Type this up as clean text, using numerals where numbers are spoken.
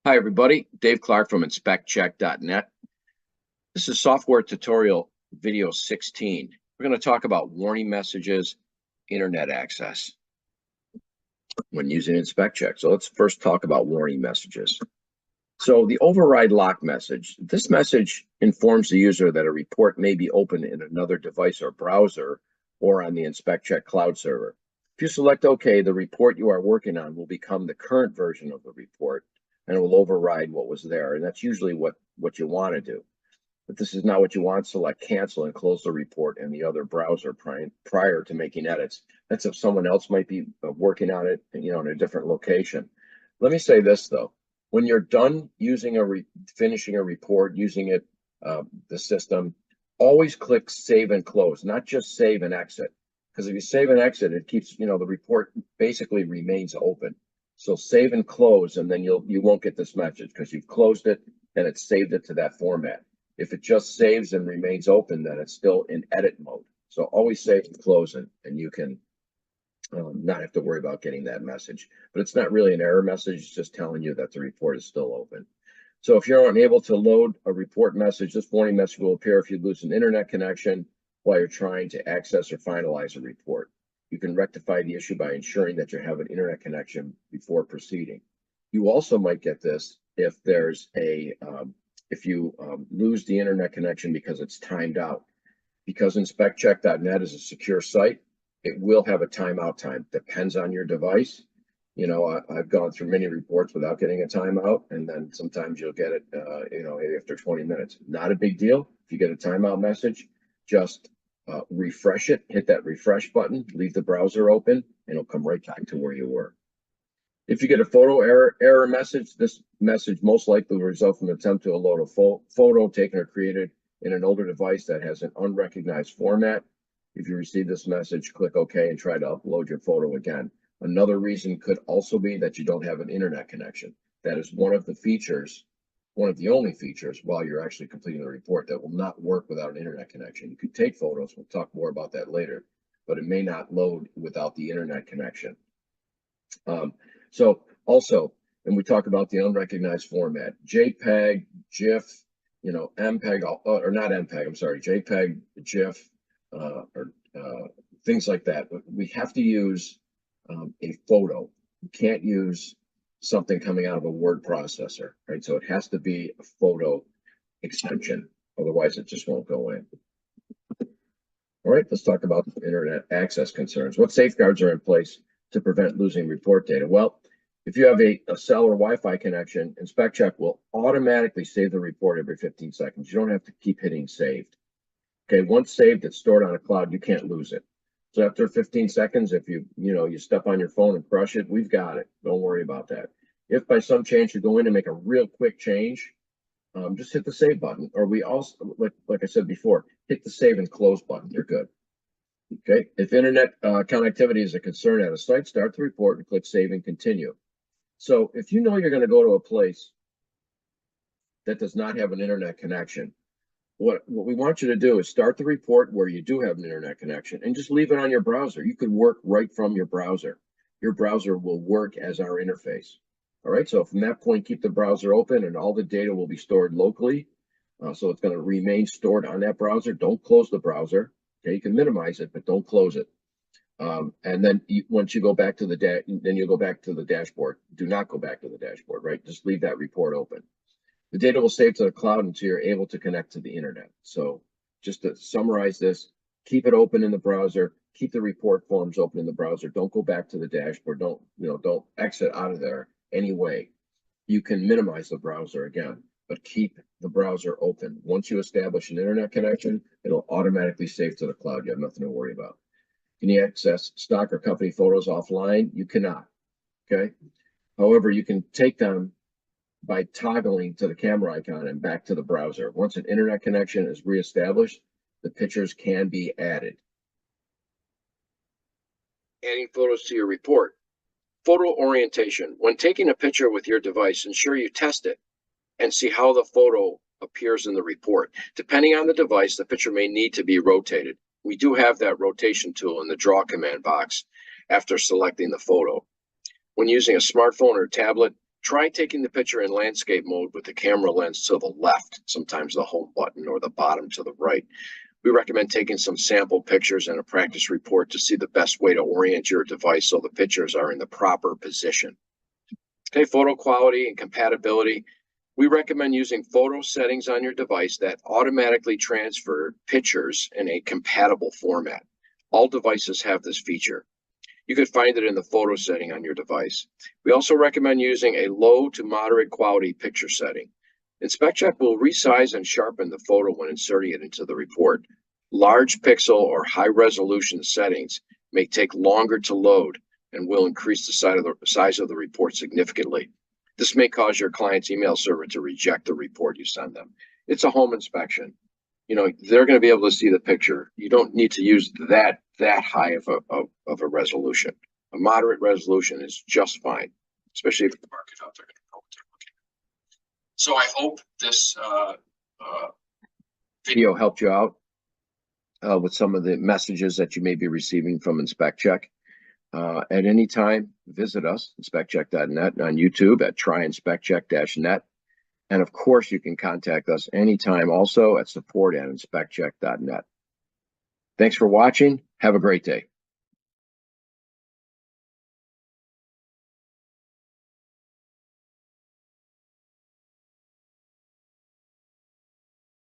Hi, everybody. Dave Clark from InspectCheck.net. This is software tutorial video 16. We're going to talk about warning messages, internet access when using InspectCheck. So let's first talk about warning messages. So the override lock message, this message informs the user that a report may be open in another device or browser or on the InspectCheck cloud server. If you select OK, the report you are working on will become the current version of the report, and it will override what was there. And that's usually what you want to do. But this is not what you want. Select cancel and close the report in the other browser prior to making edits. That's if someone else might be working on it, in a different location. Let me say this though: when you're done using finishing a report, using it, the system, always click save and close, not just save and exit. Because if you save and exit, it keeps, the report basically remains open. So save and close, and then you won't get this message because you've closed it and it's saved it to that format. If it just saves and remains open, then it's still in edit mode. So always save and close it, and you can not have to worry about getting that message. But it's not really an error message, it's just telling you that the report is still open. So if you're unable to load a report message, this warning message will appear if you lose an internet connection while you're trying to access or finalize a report. You can rectify the issue by ensuring that you have an internet connection before proceeding. You also might get this if there's if you lose the internet connection because it's timed out. Because InspectCheck.net is a secure site, it will have a timeout time. Depends on your device. I've gone through many reports without getting a timeout, and then sometimes you'll get it, after 20 minutes. Not a big deal. If you get a timeout message, just refresh it, hit that refresh button, leave the browser open, and it'll come right back to where you were. If you get a photo error message, this message most likely will result from an attempt to upload a photo taken or created in an older device that has an unrecognized format. If you receive this message, click OK and try to upload your photo again. Another reason could also be that you don't have an internet connection. That is one of the features, one of the only features while you're actually completing the report that will not work without an internet connection. You could take photos, we'll talk more about that later, but it may not load without the internet connection. So also, and we talk about the unrecognized format, JPEG, GIF, MPEG, or not MPEG, I'm sorry, JPEG, GIF, or things like that. We have to use a photo. You can't use something coming out of a word processor, right? So it has to be a photo extension, otherwise it just won't go in. All right, let's talk about internet access concerns. What safeguards are in place to prevent losing report data? Well, if you have a cell or Wi-Fi connection, InspectCheck will automatically save the report every 15 seconds. You don't have to keep hitting saved. Okay, once saved, it's stored on a cloud. You can't lose it. So after 15 seconds, if you step on your phone and crush it, we've got it. Don't worry about that. If by some chance you go in and make a real quick change, just hit the save button. Or we also, like I said before, hit the save and close button. You're good. Okay, if internet connectivity is a concern at a site, start the report and click save and continue. So if you know you're going to go to a place that does not have an internet connection, what we want you to do is start the report where you do have an internet connection and just leave it on your browser. You could work right from your browser. Your browser will work as our interface. All right, so from that point, keep the browser open and all the data will be stored locally. So it's going to remain stored on that browser. Don't close the browser. Okay, you can minimize it, but don't close it. And then once you go back to then you'll go back to the dashboard. Do not go back to the dashboard, right? Just leave that report open. The data will save to the cloud until you're able to connect to the internet. So just to summarize this, keep it open in the browser, keep the report forms open in the browser. Don't go back to the dashboard. Don't exit out of there anyway. You can minimize the browser again, but keep the browser open. Once you establish an internet connection, it'll automatically save to the cloud. You have nothing to worry about. Can you access stock or company photos offline? You cannot, okay? However, you can take them by toggling to the camera icon and back to the browser. Once an internet connection is reestablished, the pictures can be added. Adding photos to your report. Photo orientation. When taking a picture with your device, ensure you test it and see how the photo appears in the report. Depending on the device, the picture may need to be rotated. We do have that rotation tool in the draw command box after selecting the photo. When using a smartphone or tablet, Try taking the picture in landscape mode with the camera lens to the left, sometimes the home button, or the bottom to the right. We recommend taking some sample pictures and a practice report to see the best way to orient your device so the pictures are in the proper position. Okay, photo quality and compatibility. We recommend using photo settings on your device that automatically transfer pictures in a compatible format. All devices have this feature. You could find it in the photo setting on your device. We also recommend using a low to moderate quality picture setting. InspectCheck will resize and sharpen the photo when inserting it into the report. Large pixel or high resolution settings may take longer to load and will increase the size of the report significantly. This may cause your client's email server to reject the report you send them. It's a home inspection. They're going to be able to see the picture. You don't need to use that high of a resolution. A moderate resolution is just fine, especially if the market out there. So I hope this video helped you out with some of the messages that you may be receiving from InspectCheck. At any time, visit us, InspectCheck.net, on YouTube at tryinspectcheck-net. And of course, you can contact us anytime also at support@inspectcheck.net. Thanks for watching. Have a great day.